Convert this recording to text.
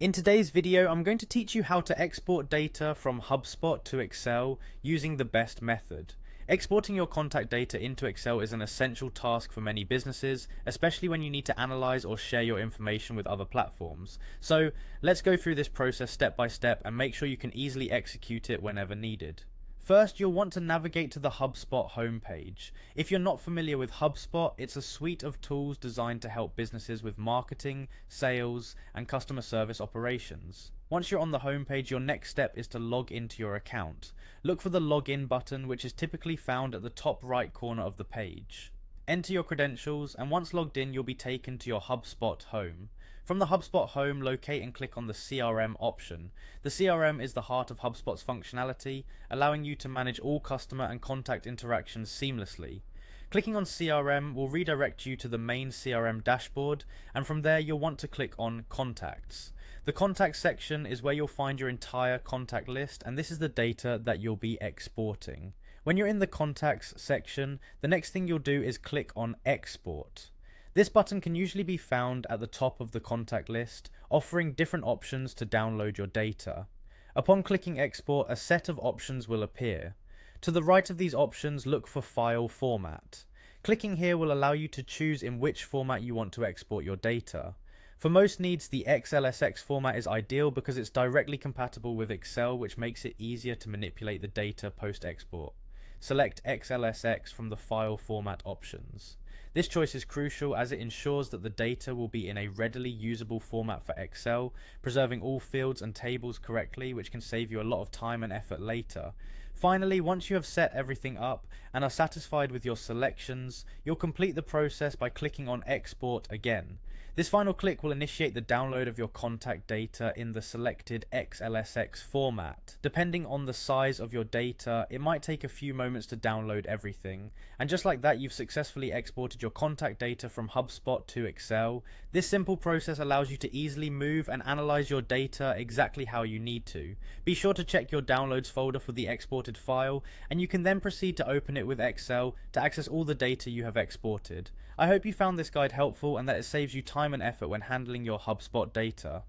In today's video, I'm going to teach you how to export data from Hubspot to Excel using the best method. Exporting your contact data into Excel is an essential task for many businesses, especially when you need to analyze or share your information with other platforms. So let's go through this process step by step and make sure you can easily execute it whenever needed. First, you'll want to navigate to the HubSpot homepage. If you're not familiar with HubSpot, it's a suite of tools designed to help businesses with marketing, sales, and customer service operations. Once you're on the homepage, your next step is to log into your account. Look for the login button, which is typically found at the top right corner of the page. Enter your credentials, and once logged in, you'll be taken to your HubSpot home. From the HubSpot home, locate and click on the CRM option. The CRM is the heart of HubSpot's functionality, allowing you to manage all customer and contact interactions seamlessly. Clicking on CRM will redirect you to the main CRM dashboard, and from there you'll want to click on Contacts. The Contacts section is where you'll find your entire contact list, and this is the data that you'll be exporting. When you're in the Contacts section, the next thing you'll do is click on Export. This button can usually be found at the top of the contact list, offering different options to download your data. Upon clicking Export, a set of options will appear. To the right of these options, look for File Format. Clicking here will allow you to choose in which format you want to export your data. For most needs, the XLSX format is ideal because it's directly compatible with Excel, which makes it easier to manipulate the data post-export. Select XLSX from the File Format options. This choice is crucial as it ensures that the data will be in a readily usable format for Excel, preserving all fields and tables correctly, which can save you a lot of time and effort later. Finally, once you have set everything up and are satisfied with your selections, you'll complete the process by clicking on Export again. This final click will initiate the download of your contact data in the selected XLSX format. Depending on the size of your data, it might take a few moments to download everything. And just like that, you've successfully exported your contact data from HubSpot to Excel. This simple process allows you to easily move and analyze your data exactly how you need to. Be sure to check your downloads folder for the exported file, and you can then proceed to open it with Excel to access all the data you have exported. I hope you found this guide helpful and that it saves you time and effort when handling your HubSpot data.